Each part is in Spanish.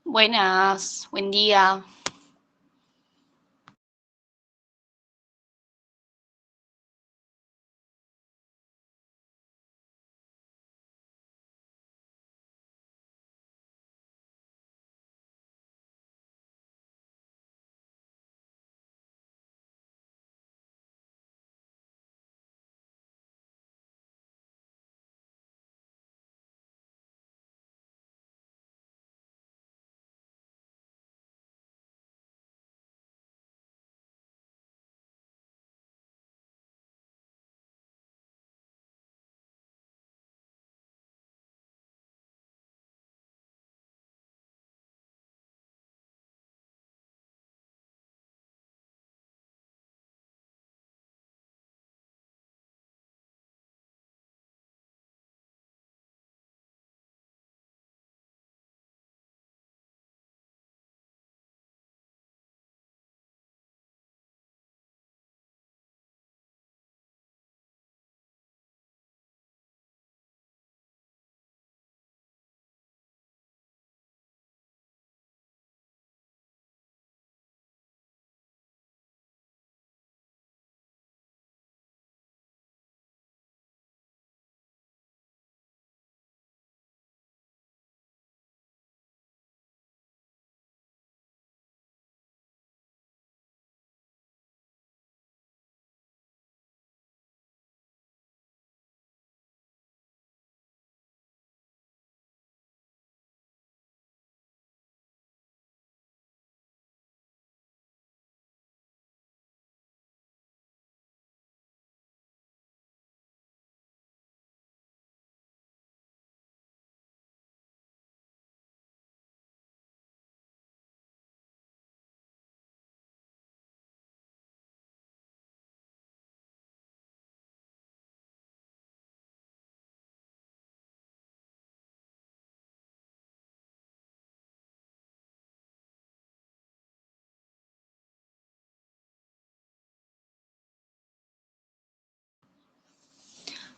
Buenas, buen día.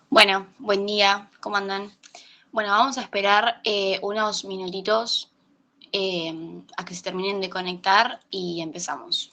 Bueno, buen día, ¿cómo andan? Bueno, vamos a esperar unos minutitos a que se terminen de conectar y empezamos.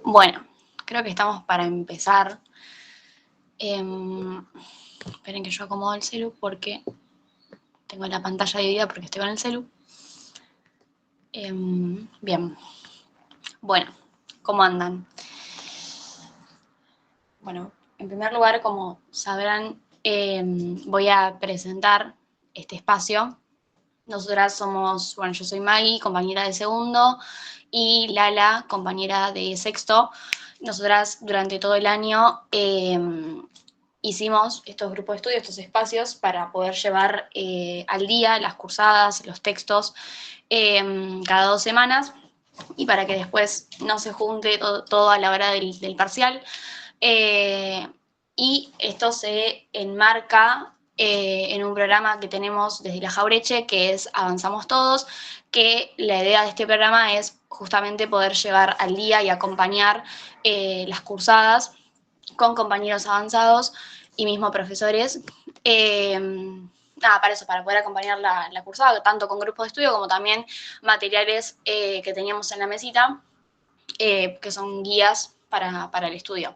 Bueno, creo que estamos para empezar. Esperen que yo acomodo el celu porque tengo la pantalla dividida porque estoy con el celu. Bien. Bueno, ¿cómo andan? Bueno, en primer lugar, como sabrán, voy a presentar este espacio. Nosotras somos, bueno, yo soy Maggie, compañera de segundo, y Lala, compañera de sexto. Nosotras durante todo el año hicimos estos grupos de estudio, estos espacios, para poder llevar al día las cursadas, los textos, cada 2 semanas, y para que después no se junte todo a la hora del parcial. Y esto se enmarca en un programa que tenemos desde la Jaureche, que es Avanzamos Todos, que la idea de este programa es justamente poder llevar al día y acompañar las cursadas con compañeros avanzados y mismo profesores. Para eso, para poder acompañar la cursada, tanto con grupos de estudio como también materiales que teníamos en la mesita, que son guías para el estudio.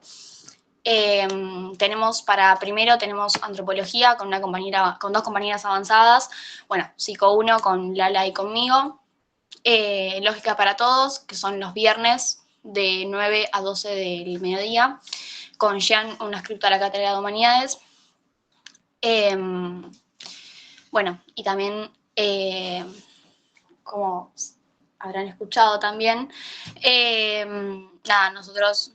Primero tenemos antropología con con 2 compañeras avanzadas, bueno, psico 1 con Lala y conmigo, lógica para todos, que son los viernes de 9 a 12 del mediodía, con Jean, una escrita a la Cátedra de Humanidades. Bueno, y también, como habrán escuchado también, nosotros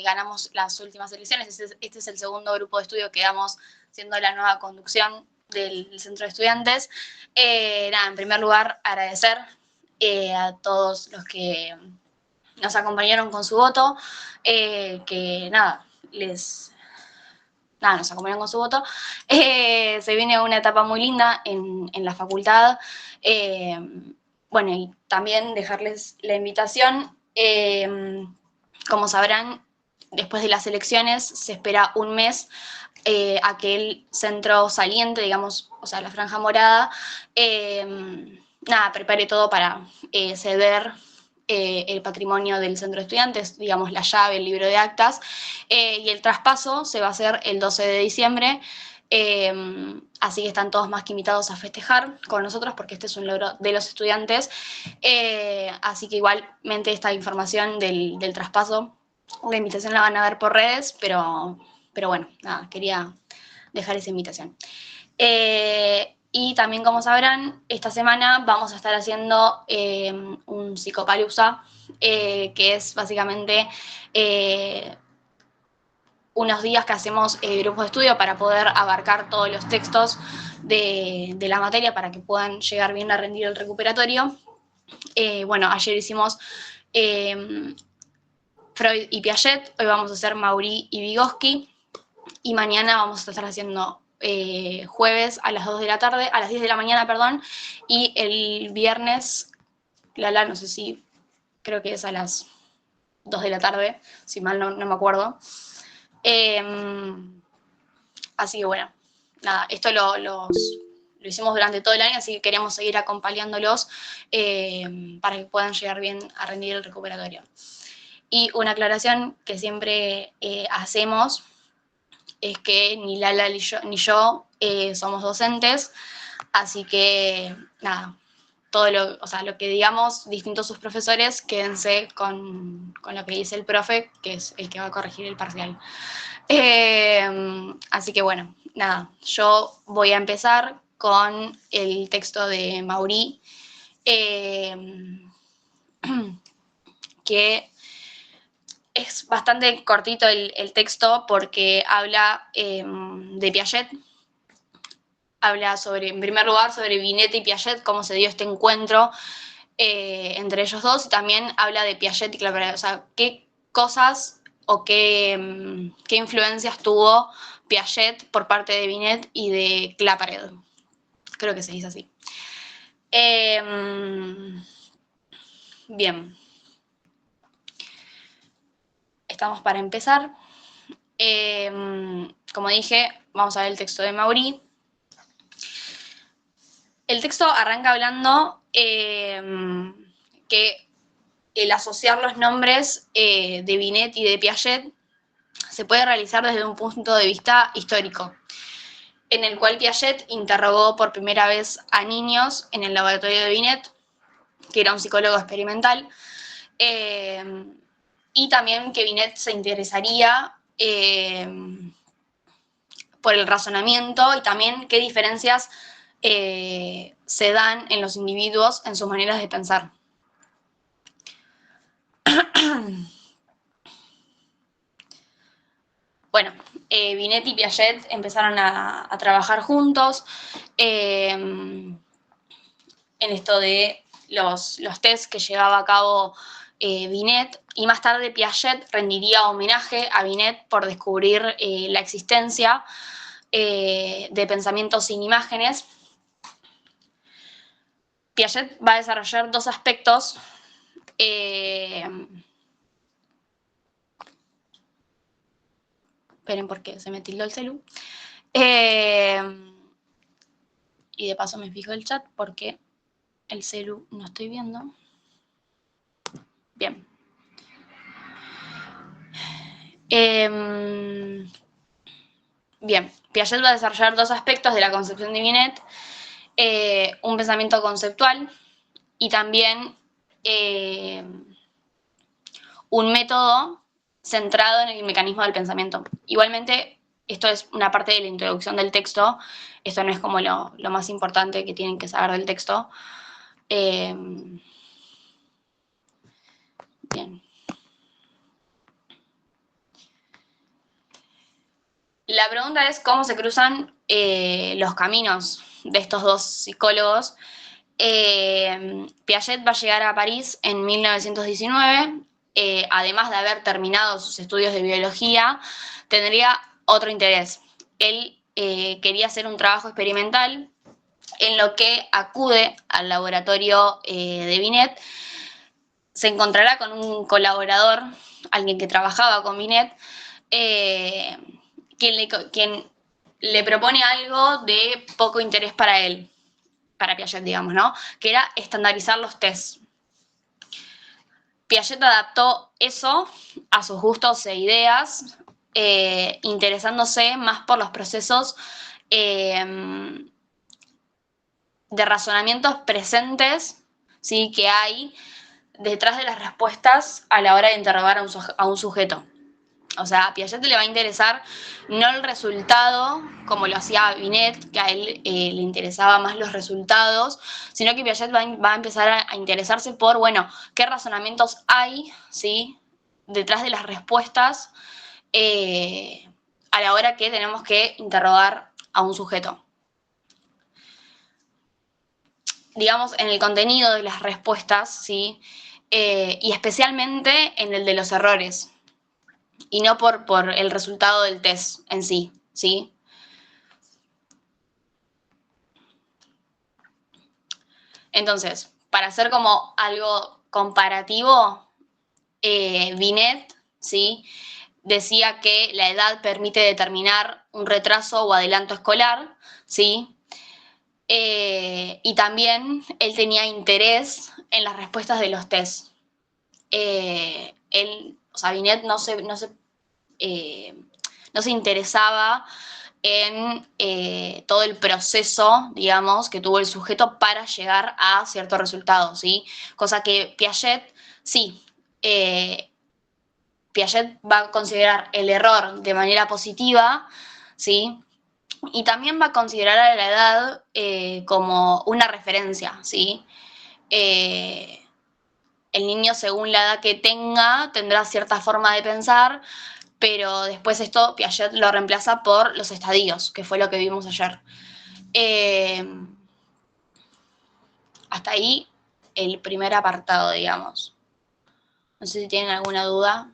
ganamos las últimas elecciones. Este es el segundo grupo de estudio que damos siendo la nueva conducción del centro de estudiantes. En primer lugar, agradecer a todos los que nos acompañaron con su voto, que nos acompañaron con su voto. Se viene una etapa muy linda en la facultad. Bueno, y también dejarles la invitación. Como sabrán, después de las elecciones se espera un mes a que el centro saliente, digamos, o sea, la franja morada, prepare todo para ceder el patrimonio del centro de estudiantes, digamos, la llave, el libro de actas, y el traspaso se va a hacer el 12 de diciembre. Así que están todos más que invitados a festejar con nosotros porque este es un logro de los estudiantes. Así que igualmente esta información del traspaso, la invitación la van a ver por redes, pero bueno, quería dejar esa invitación. Y también, como sabrán, esta semana vamos a estar haciendo un psicopalusa, que es básicamente unos días que hacemos grupos de estudio para poder abarcar todos los textos de la materia para que puedan llegar bien a rendir el recuperatorio. Bueno, ayer hicimos Freud y Piaget, hoy vamos a hacer Maury y Vygotsky, y mañana vamos a estar haciendo jueves a las 2 de la tarde, a las 10 de la mañana, perdón, y el viernes, Lala, no sé si, creo que es a las 2 de la tarde, si mal no me acuerdo. Así que bueno, esto lo hicimos durante todo el año, así que queremos seguir acompañándolos para que puedan llegar bien a rendir el recuperatorio. Y una aclaración que siempre hacemos es que ni Lala ni yo somos docentes, así que todo lo que digamos distintos sus profesores, quédense con lo que dice el profe, que es el que va a corregir el parcial. Así que bueno, yo voy a empezar con el texto de Maury, que es bastante cortito el texto porque habla de Piaget. Habla en primer lugar, sobre Binet y Piaget, cómo se dio este encuentro entre ellos dos, y también habla de Piaget y Claparède, o sea, qué cosas o qué influencias tuvo Piaget por parte de Binet y de Claparède. Creo que se dice así. Bien. Estamos para empezar. Como dije, vamos a ver el texto de Maury. El texto arranca hablando que el asociar los nombres de Binet y de Piaget se puede realizar desde un punto de vista histórico, en el cual Piaget interrogó por primera vez a niños en el laboratorio de Binet, que era un psicólogo experimental, y también que Binet se interesaría por el razonamiento y también qué diferencias se dan en los individuos en sus maneras de pensar. Bueno, Binet y Piaget empezaron a trabajar juntos en esto de los tests que llevaba a cabo Binet, y más tarde Piaget rendiría homenaje a Binet por descubrir la existencia de pensamientos sin imágenes. Piaget va a desarrollar dos aspectos esperen porque se me tildó el celu. Y de paso me fijo el chat porque el celu no estoy viendo. Bien. Bien, Piaget va a desarrollar dos aspectos de la concepción de Binet, un pensamiento conceptual y también un método centrado en el mecanismo del pensamiento. Igualmente, esto es una parte de la introducción del texto, esto no es como lo más importante que tienen que saber del texto. Bien. La pregunta es cómo se cruzan los caminos de estos dos psicólogos. Piaget va a llegar a París en 1919, además de haber terminado sus estudios de biología, tendría otro interés. Él quería hacer un trabajo experimental en lo que acude al laboratorio de Binet. Se encontrará con un colaborador, alguien que trabajaba con Binet, quien le propone algo de poco interés para él, para Piaget, digamos, ¿no? Que era estandarizar los tests. Piaget adaptó eso a sus gustos e ideas, interesándose más por los procesos de razonamientos presentes, ¿sí?, que hay detrás de las respuestas a la hora de interrogar a un sujeto. O sea, a Piaget le va a interesar no el resultado, como lo hacía Binet, que a él le interesaba más los resultados, sino que Piaget va a empezar a interesarse por, bueno, qué razonamientos hay, ¿sí?, detrás de las respuestas a la hora que tenemos que interrogar a un sujeto. Digamos, en el contenido de las respuestas, ¿sí?, y especialmente en el de los errores, y no por el resultado del test en sí, ¿sí? Entonces, para hacer como algo comparativo, Binet, ¿sí?, decía que la edad permite determinar un retraso o adelanto escolar, ¿sí? Y también él tenía interés en las respuestas de los test. O sea, Binet no se interesaba en todo el proceso, digamos, que tuvo el sujeto para llegar a cierto resultado, ¿sí? Cosa que Piaget, sí, Piaget va a considerar el error de manera positiva, ¿sí? Y también va a considerar a la edad como una referencia, ¿sí? El niño, según la edad que tenga, tendrá cierta forma de pensar, pero después esto Piaget lo reemplaza por los estadios, que fue lo que vimos ayer. Hasta ahí el primer apartado, digamos. No sé si tienen alguna duda.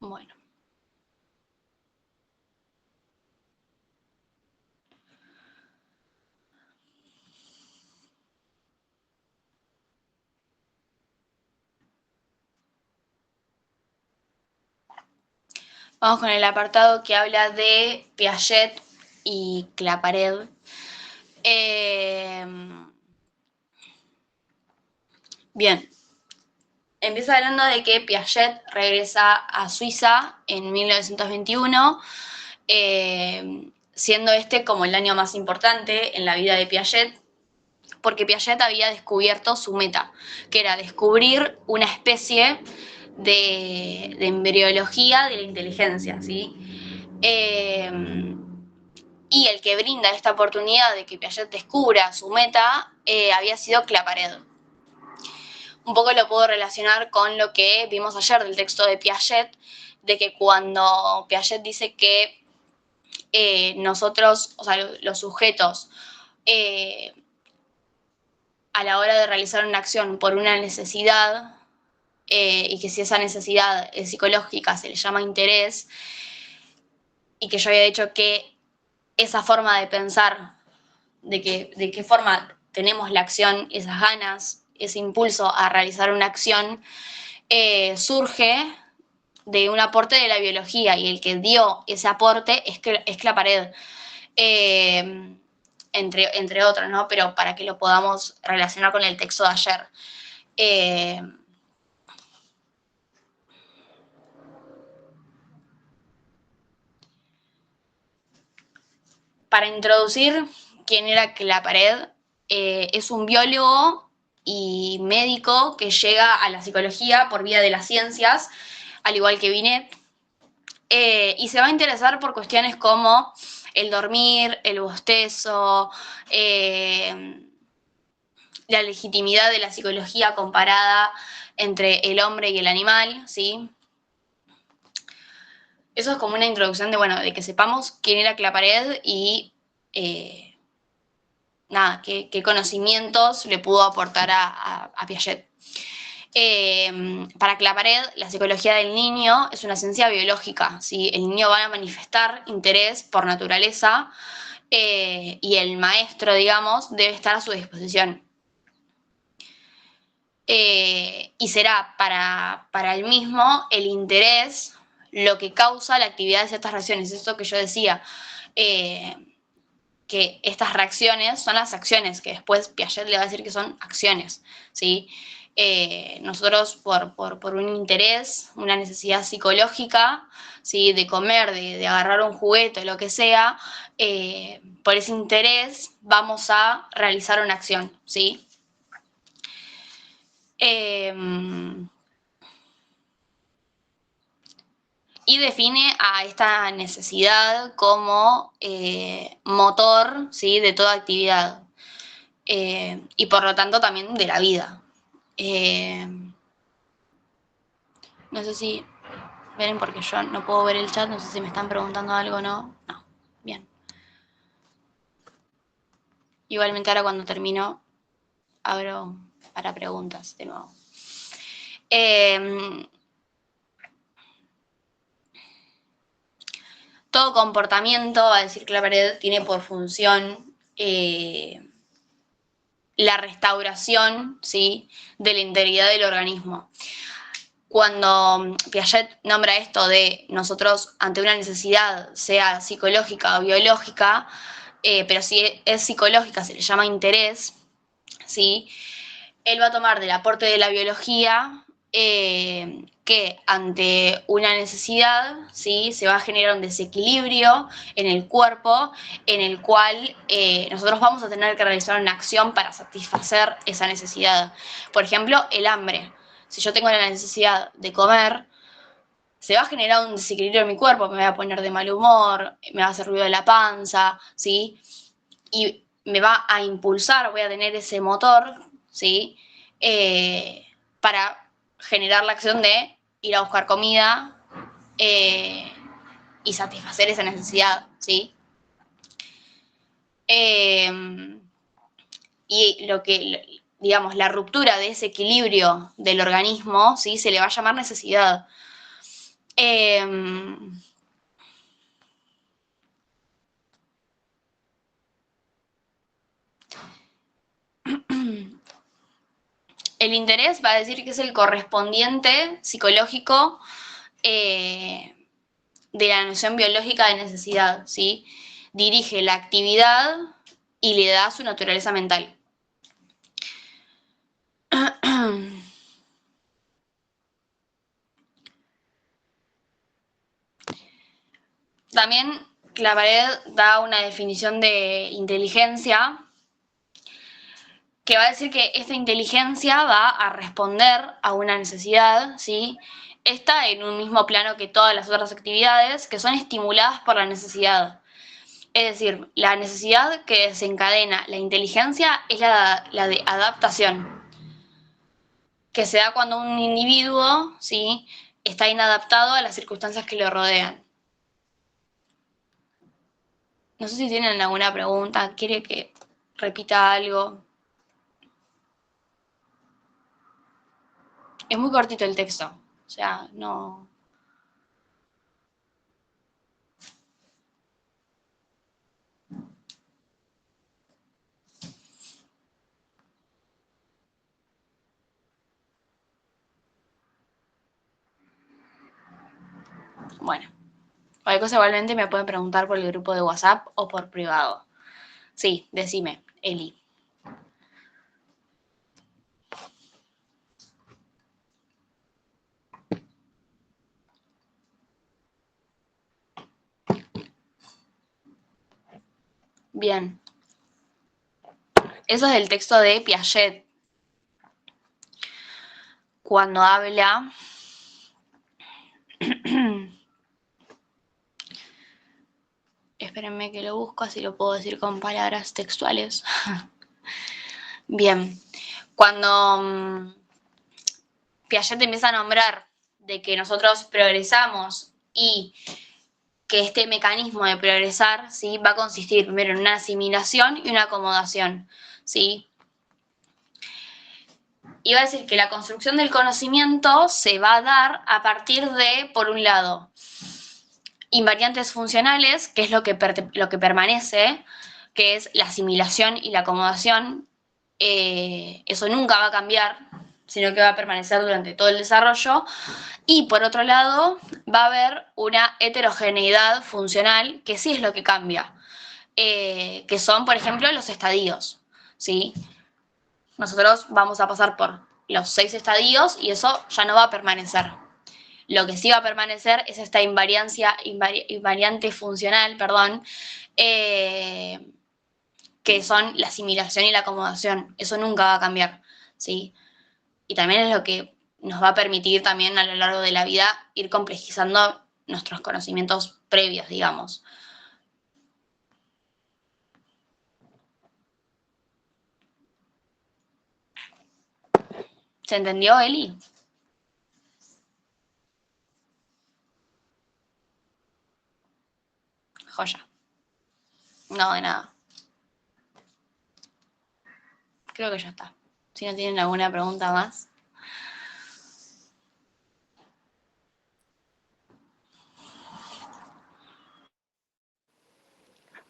Bueno. Vamos con el apartado que habla de Piaget y Claparède. Bien, empieza hablando de que Piaget regresa a Suiza en 1921, siendo este como el año más importante en la vida de Piaget, porque Piaget había descubierto su meta, que era descubrir una especie de embriología de la inteligencia, ¿sí? Y el que brinda esta oportunidad de que Piaget descubra su meta había sido Claparède. Un poco lo puedo relacionar con lo que vimos ayer del texto de Piaget, de que cuando Piaget dice que nosotros, o sea, los sujetos, a la hora de realizar una acción por una necesidad, y que si esa necesidad es psicológica se le llama interés, y que yo había dicho que esa forma de pensar, de qué forma tenemos la acción, esas ganas, ese impulso a realizar una acción, surge de un aporte de la biología, y el que dio ese aporte es Claparède, entre otros, ¿no? Pero para que lo podamos relacionar con el texto de ayer. Para introducir quién era Claparède, es un biólogo y médico que llega a la psicología por vía de las ciencias, al igual que Binet, y se va a interesar por cuestiones como el dormir, el bostezo, la legitimidad de la psicología comparada entre el hombre y el animal, ¿sí? Eso es como una introducción de, bueno, de que sepamos quién era Claparède y nada, qué conocimientos le pudo aportar a Piaget. Para Claparède, la psicología del niño es una ciencia biológica, ¿sí? El niño va a manifestar interés por naturaleza, y el maestro, digamos, debe estar a su disposición. Y será para el mismo el interés lo que causa la actividad de ciertas reacciones. Esto que yo decía, que estas reacciones son las acciones, que después Piaget le va a decir que son acciones, ¿sí? Nosotros por un interés, una necesidad psicológica, ¿sí? De comer, de agarrar un juguete, lo que sea, por ese interés vamos a realizar una acción, ¿sí? Y define a esta necesidad como motor, ¿sí? De toda actividad, y por lo tanto también de la vida. No sé si ven, porque yo no puedo ver el chat, no sé si me están preguntando algo o no. No, bien. Igualmente ahora cuando termino abro para preguntas de nuevo. Todo comportamiento, va a decir Claparède, tiene por función la restauración, ¿sí? De la integridad del organismo. Cuando Piaget nombra esto de nosotros ante una necesidad, sea psicológica o biológica, pero si es psicológica se le llama interés, ¿sí? Él va a tomar del aporte de la biología, que ante una necesidad, ¿sí? Se va a generar un desequilibrio en el cuerpo, en el cual nosotros vamos a tener que realizar una acción para satisfacer esa necesidad. Por ejemplo, el hambre. Si yo tengo la necesidad de comer, se va a generar un desequilibrio en mi cuerpo, me voy a poner de mal humor, me va a hacer ruido de la panza, ¿sí? Y me va a impulsar, voy a tener ese motor, ¿sí? Para generar la acción de ir a buscar comida, y satisfacer esa necesidad, ¿sí? Y lo que, digamos, la ruptura de ese equilibrio del organismo, ¿sí? Se le va a llamar necesidad. El interés va a decir que es el correspondiente psicológico de la noción biológica de necesidad, ¿sí? Dirige la actividad y le da su naturaleza mental. También Claparet da una definición de inteligencia que va a decir que esta inteligencia va a responder a una necesidad, ¿sí? Está en un mismo plano que todas las otras actividades que son estimuladas por la necesidad. Es decir, la necesidad que desencadena la inteligencia es la de adaptación, que se da cuando un individuo, ¿sí?, está inadaptado a las circunstancias que lo rodean. No sé si tienen alguna pregunta, quiere que repita algo. Es muy cortito el texto, o sea, no. Bueno, cualquier cosa igualmente me pueden preguntar por el grupo de WhatsApp o por privado. Sí, decime, Eli. Bien. Eso es del texto de Piaget. Cuando habla espérenme que lo busco, así lo puedo decir con palabras textuales. Bien, cuando Piaget empieza a nombrar de que nosotros progresamos y que este mecanismo de progresar, ¿sí?, va a consistir primero en una asimilación y una acomodación, ¿sí? Y va a decir que la construcción del conocimiento se va a dar a partir de, por un lado, invariantes funcionales, que es lo que permanece, que es la asimilación y la acomodación. Eso nunca va a cambiar, sino que va a permanecer durante todo el desarrollo. Y por otro lado, va a haber una heterogeneidad funcional, que sí es lo que cambia, que son, por ejemplo, los estadios, ¿sí? Nosotros vamos a pasar por los 6 estadios y eso ya no va a permanecer. Lo que sí va a permanecer es esta invariante funcional, perdón, que son la asimilación y la acomodación. Eso nunca va a cambiar, ¿sí? Y también es lo que nos va a permitir también a lo largo de la vida ir complejizando nuestros conocimientos previos, digamos. ¿Se entendió, Eli? Joya. No, de nada. Creo que ya está. Si no tienen alguna pregunta más.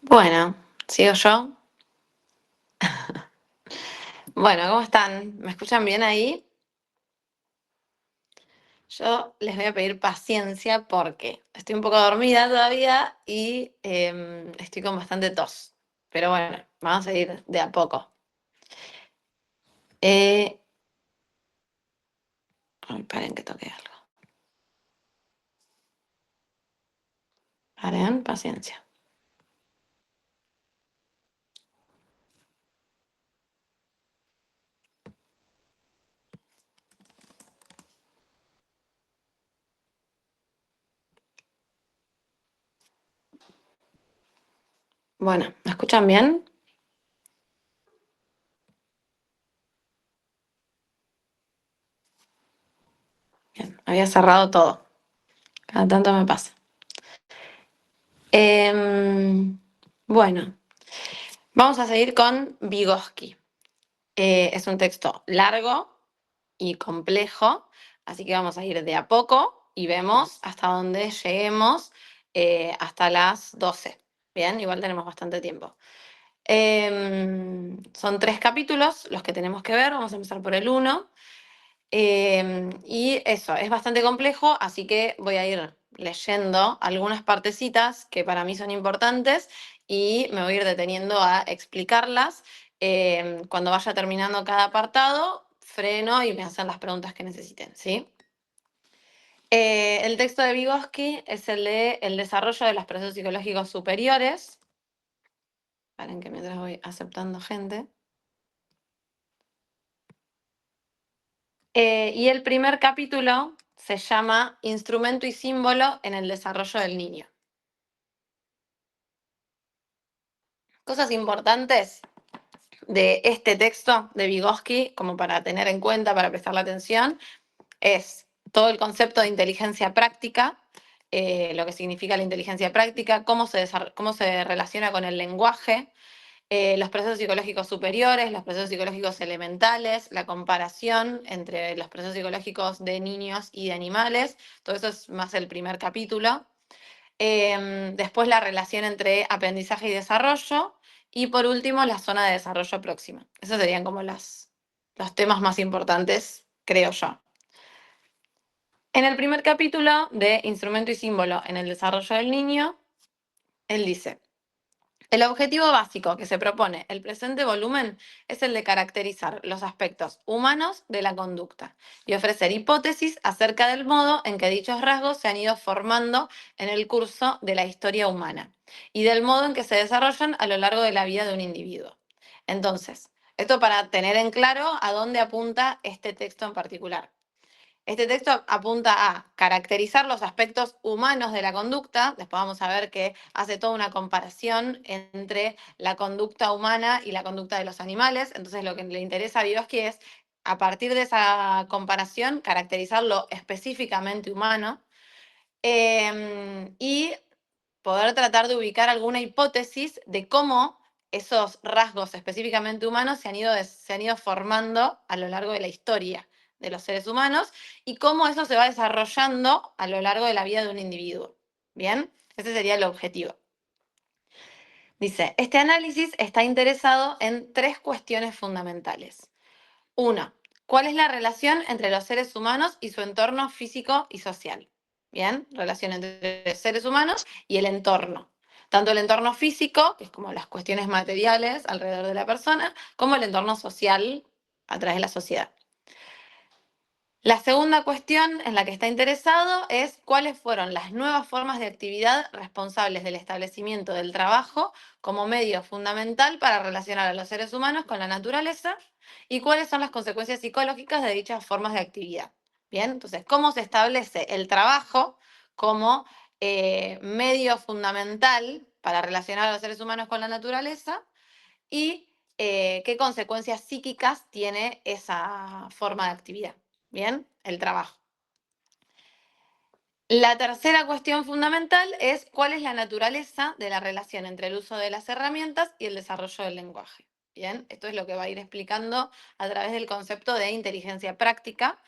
Bueno, sigo yo. Bueno, ¿cómo están? ¿Me escuchan bien ahí? Yo les voy a pedir paciencia porque estoy un poco dormida todavía y estoy con bastante tos. Pero bueno, vamos a ir de a poco. Ay, paren que toque algo. Paren, paciencia. Bueno, ¿me escuchan bien? Bien, había cerrado todo. Cada tanto me pasa. Bueno, vamos a seguir con Vygotsky. Es un texto largo y complejo, así que vamos a ir de a poco y vemos hasta dónde lleguemos hasta las 12. Bien, igual tenemos bastante tiempo. Son 3 capítulos los que tenemos que ver, vamos a empezar por el 1. Y eso, es bastante complejo, así que voy a ir leyendo algunas partecitas que para mí son importantes y me voy a ir deteniendo a explicarlas. Cuando vaya terminando cada apartado, freno y me hacen las preguntas que necesiten, ¿sí? El texto de Vygotsky es el de El desarrollo de los procesos psicológicos superiores. Paren que mientras voy aceptando gente. Y el primer capítulo se llama Instrumento y símbolo en el desarrollo del niño. Cosas importantes de este texto de Vygotsky, como para tener en cuenta, para prestarle atención, es todo el concepto de inteligencia práctica, lo que significa la inteligencia práctica, cómo se relaciona con el lenguaje, los procesos psicológicos superiores, los procesos psicológicos elementales, la comparación entre los procesos psicológicos de niños y de animales, todo eso es más el primer capítulo. Después la relación entre aprendizaje y desarrollo, y por último la zona de desarrollo próxima. Esos serían como los temas más importantes, creo yo. En el primer capítulo de Instrumento y símbolo en el desarrollo del niño, él dice: el objetivo básico que se propone el presente volumen es el de caracterizar los aspectos humanos de la conducta y ofrecer hipótesis acerca del modo en que dichos rasgos se han ido formando en el curso de la historia humana y del modo en que se desarrollan a lo largo de la vida de un individuo. Entonces, esto para tener en claro a dónde apunta este texto en particular. Este texto apunta a caracterizar los aspectos humanos de la conducta. Después vamos a ver que hace toda una comparación entre la conducta humana y la conducta de los animales. Entonces lo que le interesa a Vygotsky es, a partir de esa comparación, caracterizar lo específicamente humano y poder tratar de ubicar alguna hipótesis de cómo esos rasgos específicamente humanos se han ido formando a lo largo de la historia de los seres humanos y cómo eso se va desarrollando a lo largo de la vida de un individuo. ¿Bien? Ese sería el objetivo. Dice, este análisis está interesado en 3 cuestiones fundamentales. 1. ¿Cuál es la relación entre los seres humanos y su entorno físico y social? Bien, relación entre los seres humanos y el entorno. Tanto el entorno físico, que es como las cuestiones materiales alrededor de la persona, como el entorno social a través de la sociedad. La segunda cuestión en la que está interesado es cuáles fueron las nuevas formas de actividad responsables del establecimiento del trabajo como medio fundamental para relacionar a los seres humanos con la naturaleza y cuáles son las consecuencias psicológicas de dichas formas de actividad. Bien, entonces, ¿cómo se establece el trabajo como medio fundamental para relacionar a los seres humanos con la naturaleza? Y qué consecuencias psíquicas tiene esa forma de actividad. Bien, el trabajo. La tercera cuestión fundamental es cuál es la naturaleza de la relación entre el uso de las herramientas y el desarrollo del lenguaje. Bien, esto es lo que va a ir explicando a través del concepto de inteligencia práctica,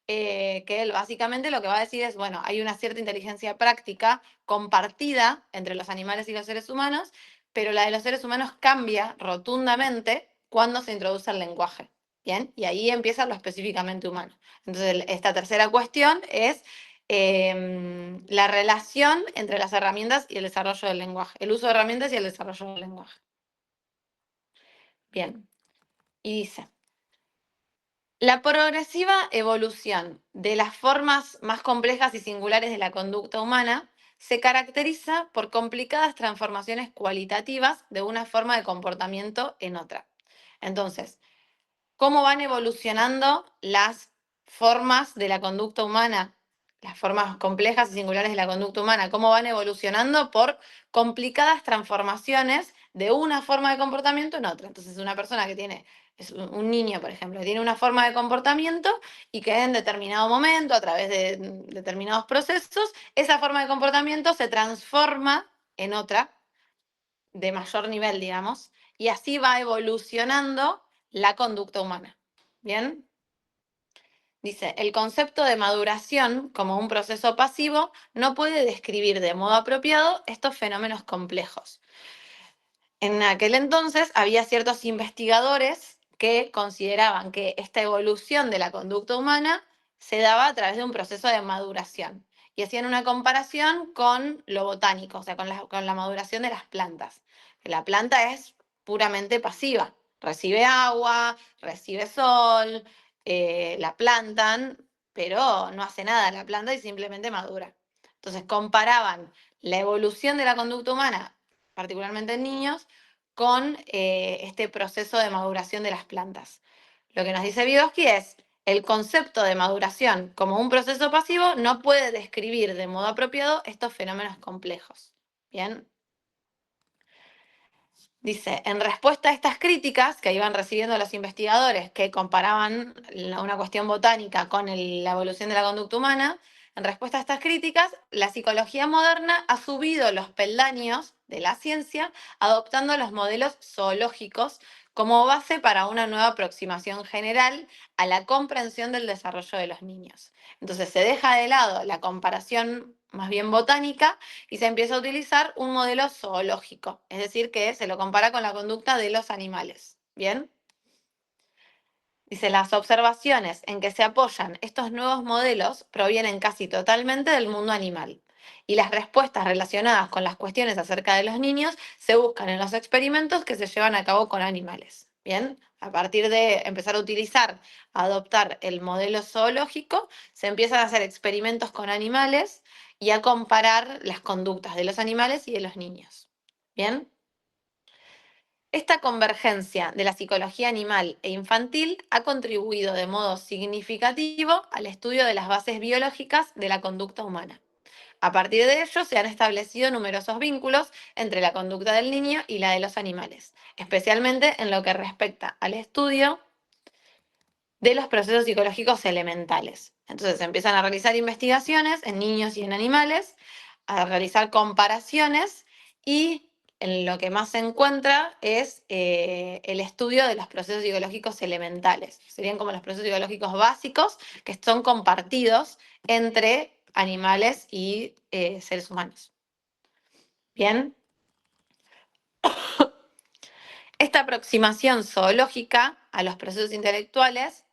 que él básicamente lo que va a decir es, bueno, hay una cierta inteligencia práctica compartida entre los animales y los seres humanos, pero la de los seres humanos cambia rotundamente cuando se introduce el lenguaje. Bien, y ahí empieza lo específicamente humano. Entonces, esta tercera cuestión es la relación entre las herramientas y el desarrollo del lenguaje, el uso de herramientas y el desarrollo del lenguaje. Bien, y dice, la progresiva evolución de las formas más complejas y singulares de la conducta humana se caracteriza por complicadas transformaciones cualitativas de una forma de comportamiento en otra. Entonces, ¿cómo van evolucionando las formas de la conducta humana? Las formas complejas y singulares de la conducta humana, ¿cómo van evolucionando por complicadas transformaciones de una forma de comportamiento en otra? Entonces, una persona que tiene, es un niño, por ejemplo, que tiene una forma de comportamiento y que en determinado momento, a través de determinados procesos, esa forma de comportamiento se transforma en otra de mayor nivel, digamos, y así va evolucionando la conducta humana. ¿Bien? Dice, el concepto de maduración como un proceso pasivo no puede describir de modo apropiado estos fenómenos complejos. En aquel entonces había ciertos investigadores que consideraban que esta evolución de la conducta humana se daba a través de un proceso de maduración y hacían una comparación con lo botánico, o sea, con la maduración de las plantas. La planta es puramente pasiva, recibe agua, recibe sol, la plantan, pero no hace nada la planta y simplemente madura. Entonces comparaban la evolución de la conducta humana, particularmente en niños, con este proceso de maduración de las plantas. Lo que nos dice Vygotsky es, el concepto de maduración como un proceso pasivo no puede describir de modo apropiado estos fenómenos complejos. Bien. Dice, en respuesta a estas críticas que iban recibiendo los investigadores que comparaban una cuestión botánica con la evolución de la conducta humana, en respuesta a estas críticas, la psicología moderna ha subido los peldaños de la ciencia adoptando los modelos zoológicos como base para una nueva aproximación general a la comprensión del desarrollo de los niños. Entonces se deja de lado la comparación más bien botánica y se empieza a utilizar un modelo zoológico, es decir, que se lo compara con la conducta de los animales. ¿Bien? Dice, las observaciones en que se apoyan estos nuevos modelos provienen casi totalmente del mundo animal. Y las respuestas relacionadas con las cuestiones acerca de los niños se buscan en los experimentos que se llevan a cabo con animales. Bien, a partir de empezar a utilizar, a adoptar el modelo zoológico, se empiezan a hacer experimentos con animales y a comparar las conductas de los animales y de los niños. Bien. Esta convergencia de la psicología animal e infantil ha contribuido de modo significativo al estudio de las bases biológicas de la conducta humana. A partir de ello se han establecido numerosos vínculos entre la conducta del niño y la de los animales, especialmente en lo que respecta al estudio de los procesos psicológicos elementales. Entonces se empiezan a realizar investigaciones en niños y en animales, a realizar comparaciones y en lo que más se encuentra es el estudio de los procesos psicológicos elementales. Serían como los procesos psicológicos básicos que son compartidos entre animales y seres humanos. Bien. Esta aproximación zoológica a los procesos intelectuales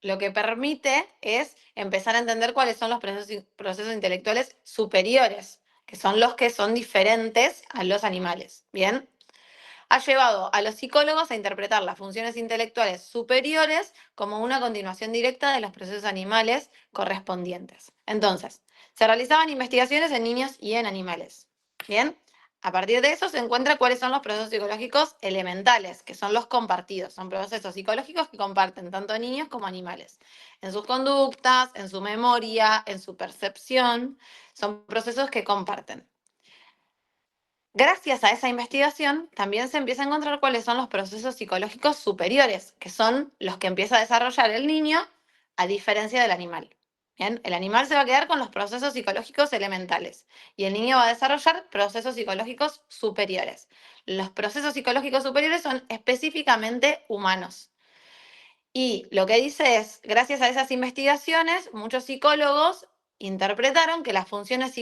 lo que permite es empezar a entender cuáles son los procesos intelectuales superiores, que son los que son diferentes a los animales. ¿Bien? Ha llevado a los psicólogos a interpretar las funciones intelectuales superiores como una continuación directa de los procesos animales correspondientes. Entonces, se realizaban investigaciones en niños y en animales. ¿Bien? A partir de eso se encuentra cuáles son los procesos psicológicos elementales, que son los compartidos. Son procesos psicológicos que comparten tanto niños como animales. En sus conductas, en su memoria, en su percepción, son procesos que comparten. Gracias a esa investigación, también se empieza a encontrar cuáles son los procesos psicológicos superiores, que son los que empieza a desarrollar el niño, a diferencia del animal. Bien, el animal se va a quedar con los procesos psicológicos elementales y el niño va a desarrollar procesos psicológicos superiores. Los procesos psicológicos superiores son específicamente humanos. Y lo que dice es, gracias a esas investigaciones, muchos psicólogos interpretaron que las funciones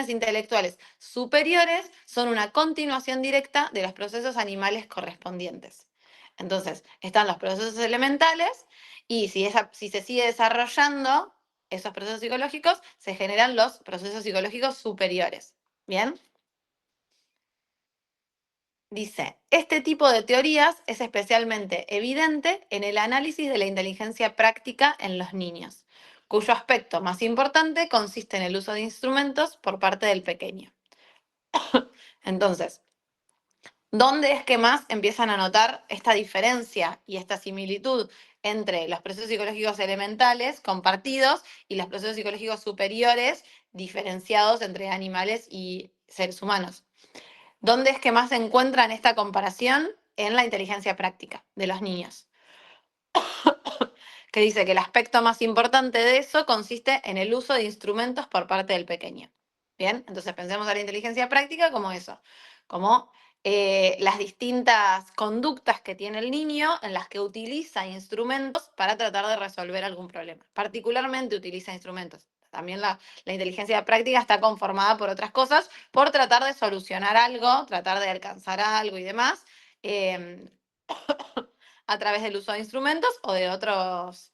intelectuales superiores son una continuación directa de los procesos animales correspondientes. Entonces, están los procesos elementales y si se sigue desarrollando esos procesos psicológicos, se generan los procesos psicológicos superiores. ¿Bien? Dice, este tipo de teorías es especialmente evidente en el análisis de la inteligencia práctica en los niños, cuyo aspecto más importante consiste en el uso de instrumentos por parte del pequeño. Entonces, ¿dónde es que más empiezan a notar esta diferencia y esta similitud entre los procesos psicológicos elementales compartidos y los procesos psicológicos superiores diferenciados entre animales y seres humanos? ¿Dónde es que más se encuentran esta comparación? En la inteligencia práctica de los niños, que dice que el aspecto más importante de eso consiste en el uso de instrumentos por parte del pequeño. Bien, entonces pensemos a la inteligencia práctica como eso, como las distintas conductas que tiene el niño en las que utiliza instrumentos para tratar de resolver algún problema. Particularmente utiliza instrumentos. También la inteligencia práctica está conformada por otras cosas, por tratar de solucionar algo, tratar de alcanzar algo y demás, eh, a través del uso de instrumentos o de otros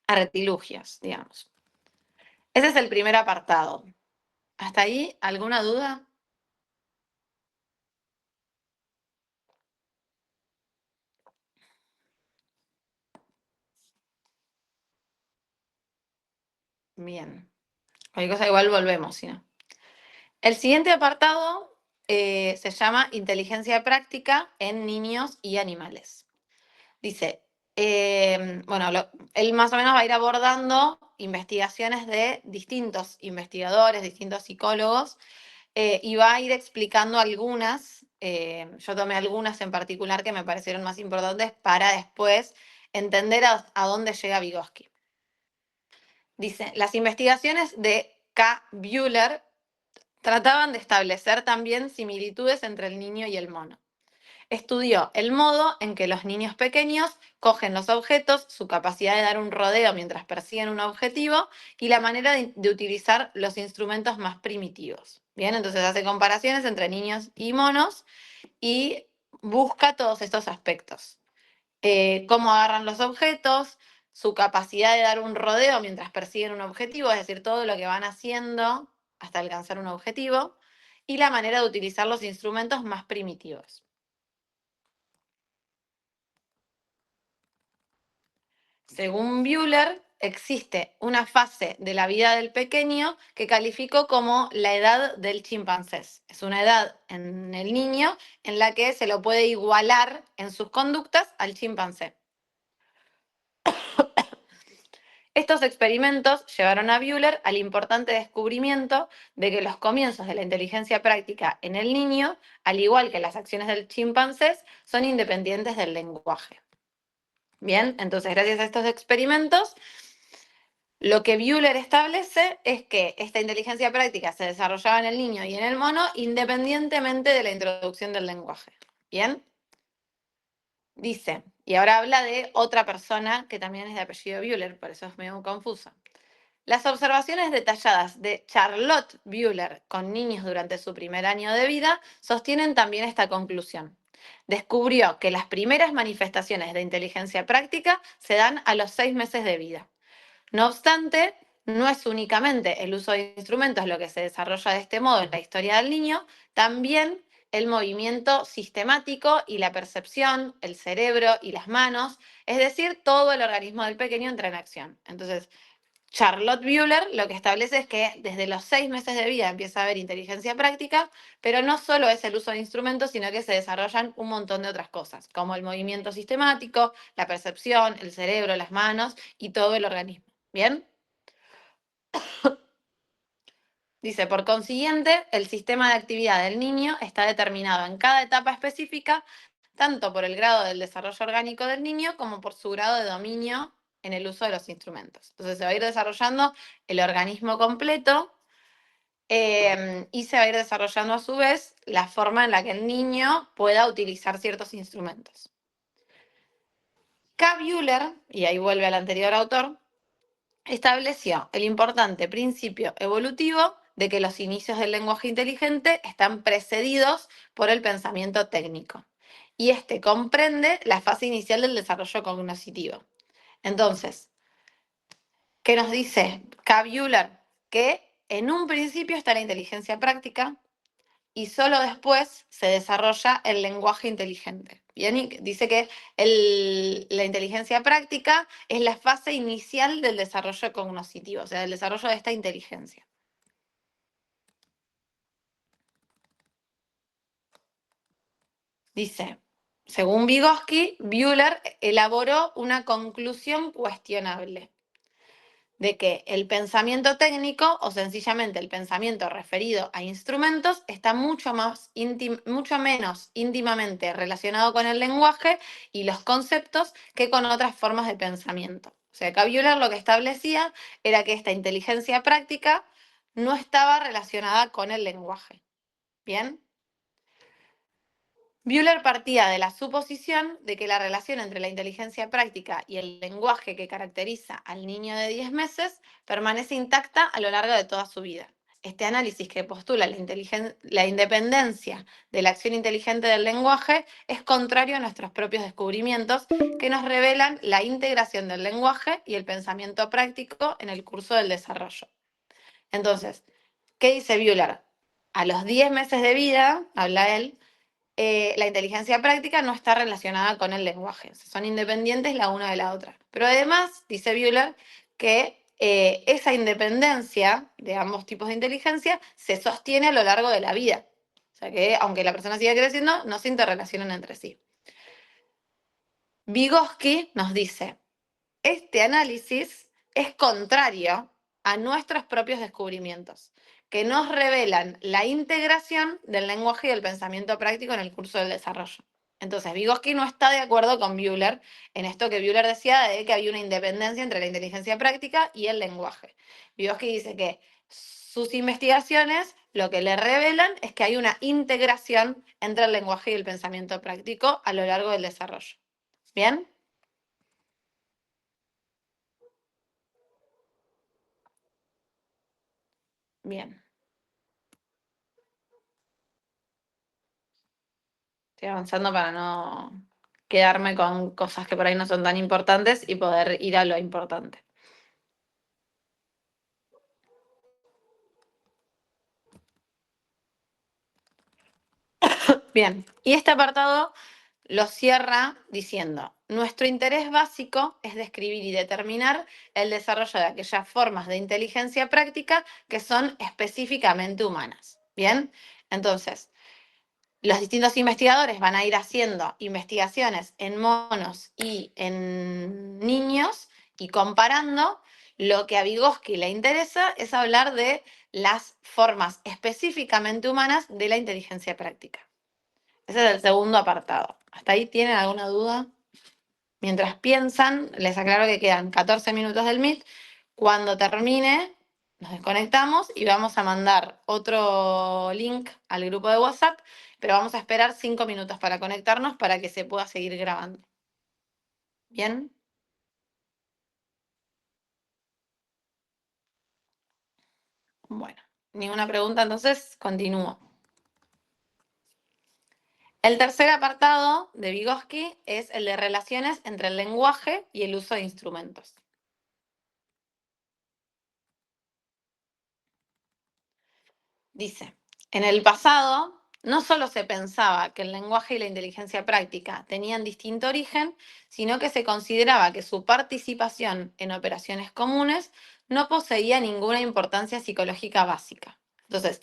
artilugios, digamos. Ese es el primer apartado. ¿Hasta ahí alguna duda? Bien. Cualquier cosa igual volvemos, si no. El siguiente apartado se llama Inteligencia práctica en niños y animales. Dice, bueno, él más o menos va a ir abordando investigaciones de distintos investigadores, distintos psicólogos, y va a ir explicando algunas. Yo tomé algunas en particular que me parecieron más importantes para después entender a dónde llega Vygotsky. Dice, las investigaciones de K. Buehler trataban de establecer también similitudes entre el niño y el mono. Estudió el modo en que los niños pequeños cogen los objetos, su capacidad de dar un rodeo mientras persiguen un objetivo y la manera de utilizar los instrumentos más primitivos. Bien, entonces hace comparaciones entre niños y monos y busca todos estos aspectos. Cómo agarran los objetos, su capacidad de dar un rodeo mientras persiguen un objetivo, es decir, todo lo que van haciendo hasta alcanzar un objetivo, y la manera de utilizar los instrumentos más primitivos. Según Buehler, existe una fase de la vida del pequeño que calificó como la edad del chimpancé. Es una edad en el niño en la que se lo puede igualar en sus conductas al chimpancé. Estos experimentos llevaron a Buehler al importante descubrimiento de que los comienzos de la inteligencia práctica en el niño, al igual que las acciones del chimpancé, son independientes del lenguaje. Bien, entonces gracias a estos experimentos, lo que Buehler establece es que esta inteligencia práctica se desarrollaba en el niño y en el mono independientemente de la introducción del lenguaje. Bien, dice, y ahora habla de otra persona que también es de apellido Buehler, por eso es medio confusa. Las observaciones detalladas de Charlotte Buehler con niños durante su primer año de vida sostienen también esta conclusión. Descubrió que las primeras manifestaciones de inteligencia práctica se dan a los 6 meses de vida. No obstante, no es únicamente el uso de instrumentos lo que se desarrolla de este modo en la historia del niño, también el movimiento sistemático y la percepción, el cerebro y las manos, es decir, todo el organismo del pequeño entra en acción. Entonces, Charlotte Buehler lo que establece es que desde los 6 meses de vida empieza a haber inteligencia práctica, pero no solo es el uso de instrumentos, sino que se desarrollan un montón de otras cosas, como el movimiento sistemático, la percepción, el cerebro, las manos y todo el organismo. ¿Bien? Dice, por consiguiente, el sistema de actividad del niño está determinado en cada etapa específica, tanto por el grado del desarrollo orgánico del niño como por su grado de dominio en el uso de los instrumentos. Entonces se va a ir desarrollando el organismo completo y se va a ir desarrollando a su vez la forma en la que el niño pueda utilizar ciertos instrumentos. K. Buehler, y ahí vuelve al anterior autor, estableció el importante principio evolutivo de que los inicios del lenguaje inteligente están precedidos por el pensamiento técnico. Y este comprende la fase inicial del desarrollo cognitivo. Entonces, ¿qué nos dice K. Buehler? Que en un principio está la inteligencia práctica y solo después se desarrolla el lenguaje inteligente. Bien, y dice que la inteligencia práctica es la fase inicial del desarrollo cognitivo, o sea, del desarrollo de esta inteligencia. Dice, según Vygotsky, Buehler elaboró una conclusión cuestionable de que el pensamiento técnico o sencillamente el pensamiento referido a instrumentos está mucho menos íntimamente relacionado con el lenguaje y los conceptos que con otras formas de pensamiento. O sea, acá Buehler lo que establecía era que esta inteligencia práctica no estaba relacionada con el lenguaje. ¿Bien? Buehler partía de la suposición de que la relación entre la inteligencia práctica y el lenguaje que caracteriza al niño de 10 meses permanece intacta a lo largo de toda su vida. Este análisis que postula la independencia de la acción inteligente del lenguaje es contrario a nuestros propios descubrimientos que nos revelan la integración del lenguaje y el pensamiento práctico en el curso del desarrollo. Entonces, ¿qué dice Buehler? A los 10 meses de vida, habla él, la inteligencia práctica no está relacionada con el lenguaje. Son independientes la una de la otra. Pero además, dice Buehler, que esa independencia de ambos tipos de inteligencia se sostiene a lo largo de la vida. O sea que, aunque la persona siga creciendo, no se interrelacionan entre sí. Vygotsky nos dice, este análisis es contrario a nuestros propios descubrimientos, que nos revelan la integración del lenguaje y del pensamiento práctico en el curso del desarrollo. Entonces, Vygotsky no está de acuerdo con Buehler en esto que Buehler decía de que había una independencia entre la inteligencia práctica y el lenguaje. Vygotsky dice que sus investigaciones lo que le revelan es que hay una integración entre el lenguaje y el pensamiento práctico a lo largo del desarrollo. ¿Bien? Bien. Estoy avanzando para no quedarme con cosas que por ahí no son tan importantes y poder ir a lo importante. Bien, y este apartado lo cierra diciendo, nuestro interés básico es describir y determinar el desarrollo de aquellas formas de inteligencia práctica que son específicamente humanas. Bien, entonces, los distintos investigadores van a ir haciendo investigaciones en monos y en niños y comparando. Lo que a Vygotsky le interesa es hablar de las formas específicamente humanas de la inteligencia práctica. Ese es el segundo apartado. ¿Hasta ahí tienen alguna duda? Mientras piensan, les aclaro que quedan 14 minutos del Meet. Cuando termine, nos desconectamos y vamos a mandar otro link al grupo de WhatsApp, pero vamos a esperar 5 minutos para conectarnos para que se pueda seguir grabando. ¿Bien? Bueno, ninguna pregunta, entonces continúo. El tercer apartado de Vygotsky es el de relaciones entre el lenguaje y el uso de instrumentos. Dice, en el pasado no solo se pensaba que el lenguaje y la inteligencia práctica tenían distinto origen, sino que se consideraba que su participación en operaciones comunes no poseía ninguna importancia psicológica básica. Entonces,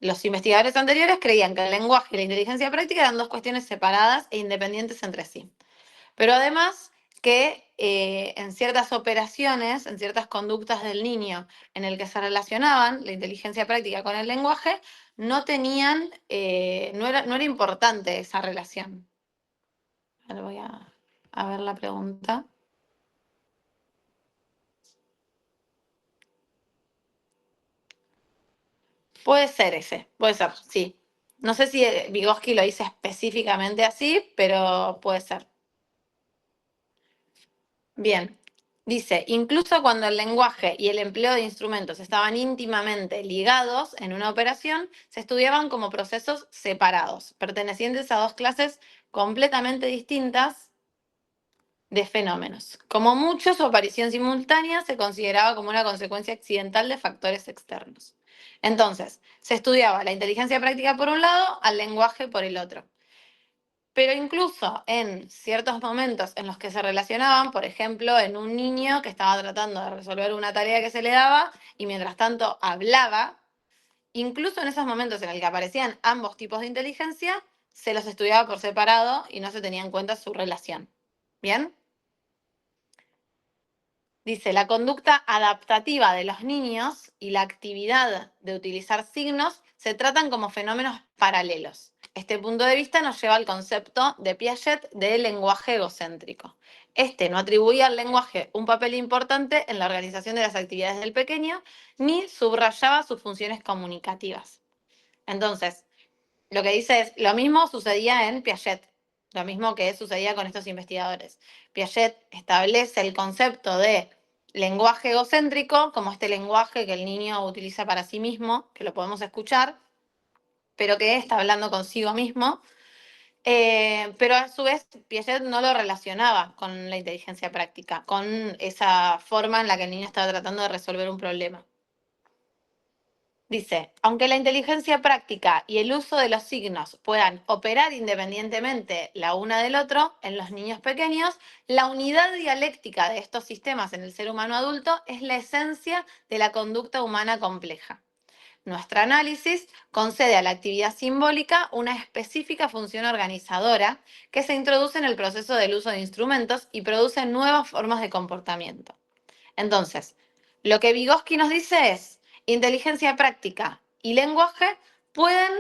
los investigadores anteriores creían que el lenguaje y la inteligencia práctica eran dos cuestiones separadas e independientes entre sí. Pero además que en ciertas operaciones, en ciertas conductas del niño en el que se relacionaban la inteligencia práctica con el lenguaje, no tenían, no era importante esa relación. Ahora voy a ver la pregunta. Puede ser ese, puede ser, sí. No sé si Vygotsky lo dice específicamente así, pero puede ser. Bien, dice, incluso cuando el lenguaje y el empleo de instrumentos estaban íntimamente ligados en una operación, se estudiaban como procesos separados, pertenecientes a dos clases completamente distintas de fenómenos. Como mucho, su aparición simultánea se consideraba como una consecuencia accidental de factores externos. Entonces, se estudiaba la inteligencia práctica por un lado, al lenguaje por el otro. Pero incluso en ciertos momentos en los que se relacionaban, por ejemplo, en un niño que estaba tratando de resolver una tarea que se le daba y mientras tanto hablaba, incluso en esos momentos en el que aparecían ambos tipos de inteligencia, se los estudiaba por separado y no se tenía en cuenta su relación. ¿Bien? Dice, la conducta adaptativa de los niños y la actividad de utilizar signos se tratan como fenómenos paralelos. Este punto de vista nos lleva al concepto de Piaget de lenguaje egocéntrico. Este no atribuía al lenguaje un papel importante en la organización de las actividades del pequeño, ni subrayaba sus funciones comunicativas. Entonces, lo que dice es, lo mismo sucedía en Piaget, lo mismo que sucedía con estos investigadores. Piaget establece el concepto de lenguaje egocéntrico como este lenguaje que el niño utiliza para sí mismo, que lo podemos escuchar, pero que está hablando consigo mismo. Pero a su vez, Piaget no lo relacionaba con la inteligencia práctica, con esa forma en la que el niño estaba tratando de resolver un problema. Dice, aunque la inteligencia práctica y el uso de los signos puedan operar independientemente la una del otro en los niños pequeños, la unidad dialéctica de estos sistemas en el ser humano adulto es la esencia de la conducta humana compleja. Nuestro análisis concede a la actividad simbólica una específica función organizadora que se introduce en el proceso del uso de instrumentos y produce nuevas formas de comportamiento. Entonces, lo que Vygotsky nos dice es, inteligencia práctica y lenguaje pueden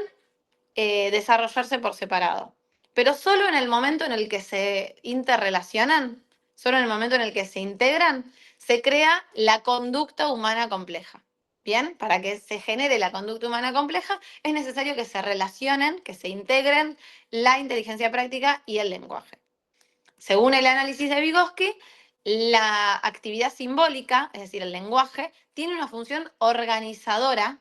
desarrollarse por separado, pero solo en el momento en el que se interrelacionan, solo en el momento en el que se integran, se crea la conducta humana compleja. Bien, para que se genere la conducta humana compleja es necesario que se relacionen, que se integren la inteligencia práctica y el lenguaje. Según el análisis de Vygotsky, la actividad simbólica, es decir, el lenguaje, tiene una función organizadora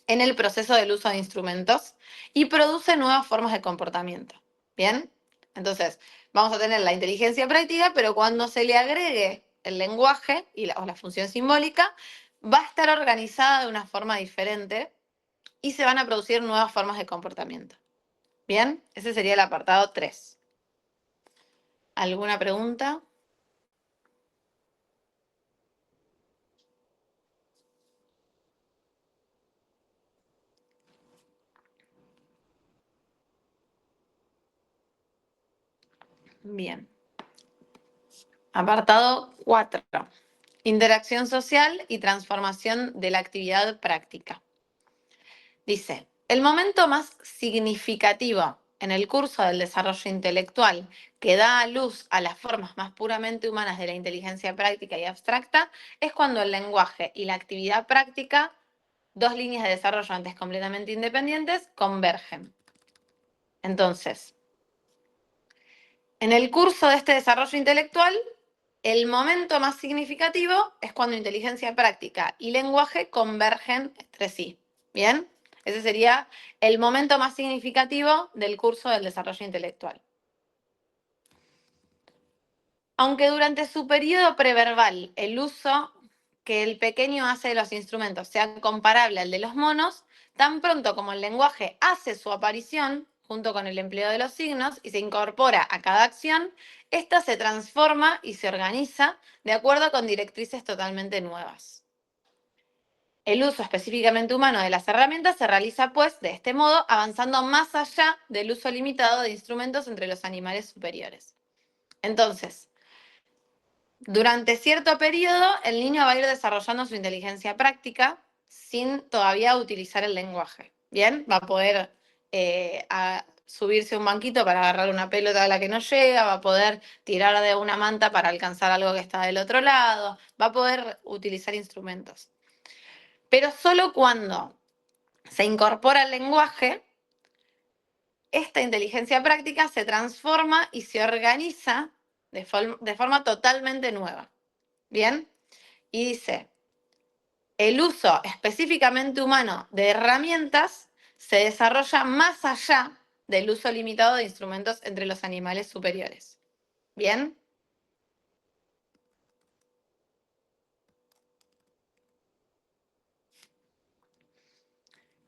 en el proceso del uso de instrumentos y produce nuevas formas de comportamiento. ¿Bien? Entonces, vamos a tener la inteligencia práctica, pero cuando se le agregue el lenguaje o la función simbólica, va a estar organizada de una forma diferente y se van a producir nuevas formas de comportamiento. ¿Bien? Ese sería el apartado 3. ¿Alguna pregunta? Bien. Apartado 4. Interacción social y transformación de la actividad práctica. Dice, el momento más significativo en el curso del desarrollo intelectual que da a luz a las formas más puramente humanas de la inteligencia práctica y abstracta es cuando el lenguaje y la actividad práctica, dos líneas de desarrollo antes completamente independientes, convergen. Entonces, en el curso de este desarrollo intelectual, el momento más significativo es cuando inteligencia práctica y lenguaje convergen entre sí. ¿Bien? Ese sería el momento más significativo del curso del desarrollo intelectual. Aunque durante su periodo preverbal el uso que el pequeño hace de los instrumentos sea comparable al de los monos, tan pronto como el lenguaje hace su aparición, junto con el empleo de los signos, y se incorpora a cada acción, ésta se transforma y se organiza de acuerdo con directrices totalmente nuevas. El uso específicamente humano de las herramientas se realiza, pues, de este modo, avanzando más allá del uso limitado de instrumentos entre los animales superiores. Entonces, durante cierto periodo, el niño va a ir desarrollando su inteligencia práctica sin todavía utilizar el lenguaje. ¿Bien? Va a poder subirse a un banquito para agarrar una pelota a la que no llega, va a poder tirar de una manta para alcanzar algo que está del otro lado, va a poder utilizar instrumentos. Pero solo cuando se incorpora el lenguaje, esta inteligencia práctica se transforma y se organiza de forma totalmente nueva. ¿Bien? Y dice, el uso específicamente humano de herramientas se desarrolla más allá del uso limitado de instrumentos entre los animales superiores. ¿Bien?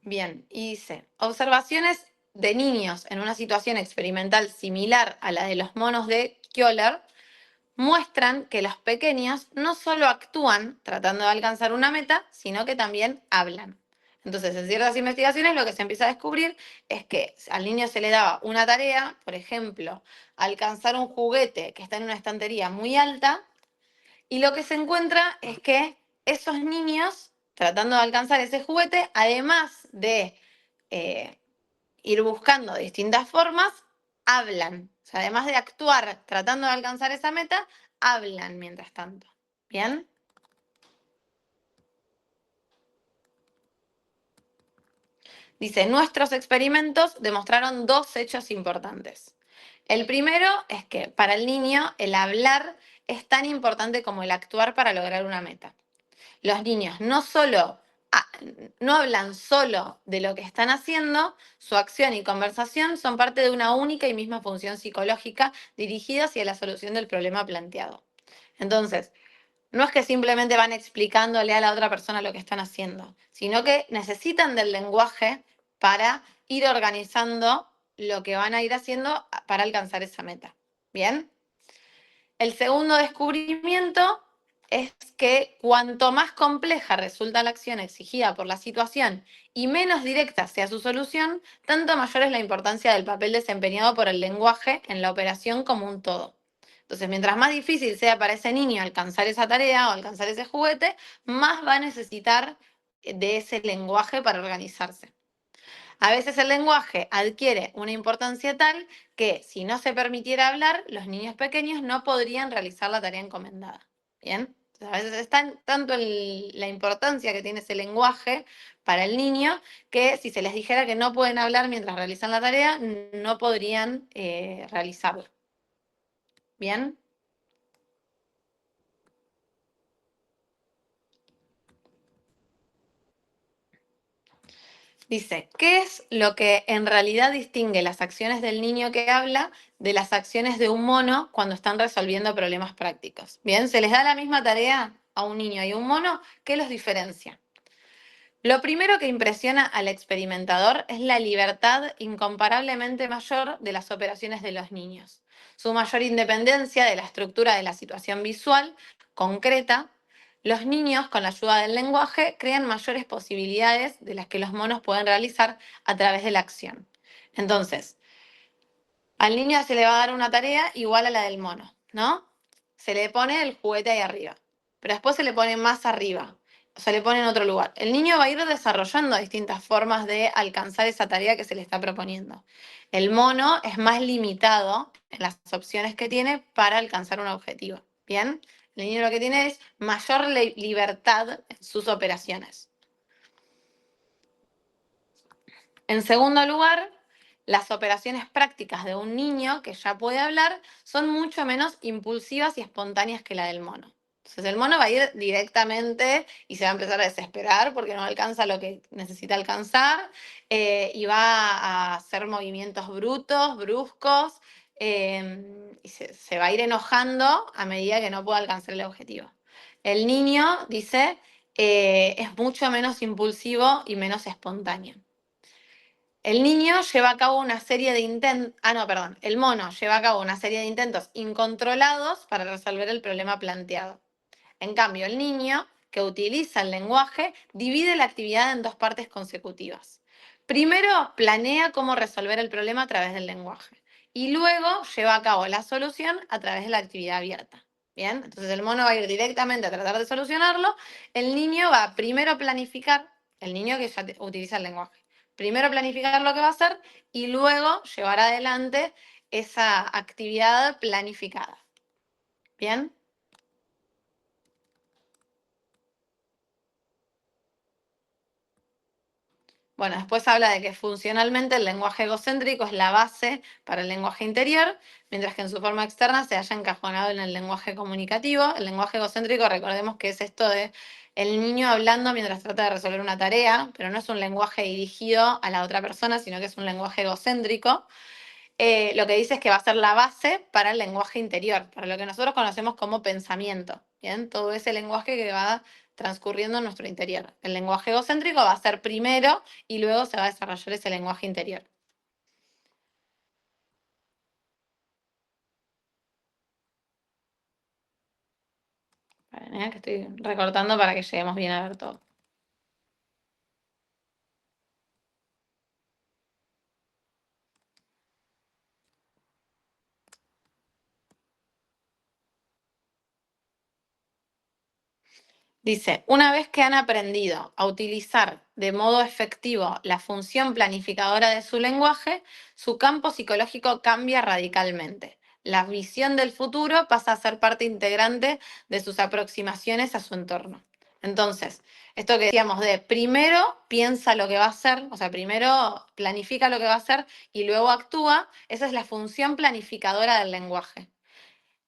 Bien, y dice, observaciones de niños en una situación experimental similar a la de los monos de Kjoller muestran que los pequeños no solo actúan tratando de alcanzar una meta, sino que también hablan. Entonces, en ciertas investigaciones lo que se empieza a descubrir es que al niño se le daba una tarea, por ejemplo, alcanzar un juguete que está en una estantería muy alta, y lo que se encuentra es que esos niños, tratando de alcanzar ese juguete, además de ir buscando distintas formas, hablan. O sea, además de actuar tratando de alcanzar esa meta, hablan mientras tanto. ¿Bien? Dice, nuestros experimentos demostraron dos hechos importantes. El primero es que para el niño el hablar es tan importante como el actuar para lograr una meta. Los niños no hablan solo de lo que están haciendo, su acción y conversación son parte de una única y misma función psicológica dirigida hacia la solución del problema planteado. Entonces, no es que simplemente van explicándole a la otra persona lo que están haciendo, sino que necesitan del lenguaje para ir organizando lo que van a ir haciendo para alcanzar esa meta. ¿Bien? El segundo descubrimiento es que cuanto más compleja resulta la acción exigida por la situación y menos directa sea su solución, tanto mayor es la importancia del papel desempeñado por el lenguaje en la operación como un todo. Entonces, mientras más difícil sea para ese niño alcanzar esa tarea o alcanzar ese juguete, más va a necesitar de ese lenguaje para organizarse. A veces el lenguaje adquiere una importancia tal que si no se permitiera hablar, los niños pequeños no podrían realizar la tarea encomendada. ¿Bien? Entonces, a veces es tanto la importancia que tiene ese lenguaje para el niño que si se les dijera que no pueden hablar mientras realizan la tarea, no podrían realizarla. ¿Bien? Dice, ¿qué es lo que en realidad distingue las acciones del niño que habla de las acciones de un mono cuando están resolviendo problemas prácticos? Bien, se les da la misma tarea a un niño y a un mono, ¿qué los diferencia? Lo primero que impresiona al experimentador es la libertad incomparablemente mayor de las operaciones de los niños, su mayor independencia de la estructura de la situación visual concreta. Los niños, con la ayuda del lenguaje, crean mayores posibilidades de las que los monos pueden realizar a través de la acción. Entonces, al niño se le va a dar una tarea igual a la del mono, ¿no? Se le pone el juguete ahí arriba, pero después se le pone más arriba, o se le pone en otro lugar. El niño va a ir desarrollando distintas formas de alcanzar esa tarea que se le está proponiendo. El mono es más limitado en las opciones que tiene para alcanzar un objetivo, ¿bien? El niño lo que tiene es mayor libertad en sus operaciones. En segundo lugar, las operaciones prácticas de un niño que ya puede hablar son mucho menos impulsivas y espontáneas que la del mono. Entonces el mono va a ir directamente y se va a empezar a desesperar porque no alcanza lo que necesita alcanzar y va a hacer movimientos brutos, bruscos y se va a ir enojando a medida que no pueda alcanzar el objetivo. El niño, dice, es mucho menos impulsivo y menos espontáneo. El niño lleva a cabo una serie de intentos, el mono lleva a cabo una serie de intentos incontrolados para resolver el problema planteado. En cambio, el niño, que utiliza el lenguaje, divide la actividad en dos partes consecutivas. Primero, planea cómo resolver el problema a través del lenguaje y luego lleva a cabo la solución a través de la actividad abierta. Bien, entonces el mono va a ir directamente a tratar de solucionarlo. El niño va a primero planificar, el niño que ya utiliza el lenguaje, primero planificar lo que va a hacer y luego llevar adelante esa actividad planificada. ¿Bien? Bueno, después habla de que funcionalmente el lenguaje egocéntrico es la base para el lenguaje interior, mientras que en su forma externa se haya encajonado en el lenguaje comunicativo. El lenguaje egocéntrico, recordemos que es esto de el niño hablando mientras trata de resolver una tarea, pero no es un lenguaje dirigido a la otra persona, sino que es un lenguaje egocéntrico. Lo que dice es que va a ser la base para el lenguaje interior, para lo que nosotros conocemos como pensamiento, ¿bien? Todo ese lenguaje que va transcurriendo en nuestro interior. El lenguaje egocéntrico va a ser primero y luego se va a desarrollar ese lenguaje interior. Que estoy recortando para que lleguemos bien a ver todo. Dice, una vez que han aprendido a utilizar de modo efectivo la función planificadora de su lenguaje, su campo psicológico cambia radicalmente. La visión del futuro pasa a ser parte integrante de sus aproximaciones a su entorno. Entonces, esto que decíamos de primero piensa lo que va a hacer, o sea, primero planifica lo que va a hacer y luego actúa, esa es la función planificadora del lenguaje.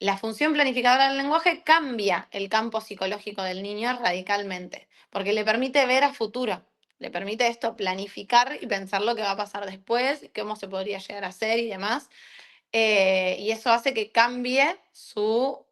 La función planificadora del lenguaje cambia el campo psicológico del niño radicalmente, porque le permite ver a futuro, le permite esto planificar y pensar lo que va a pasar después, cómo se podría llegar a hacer y demás. Y eso hace que cambie su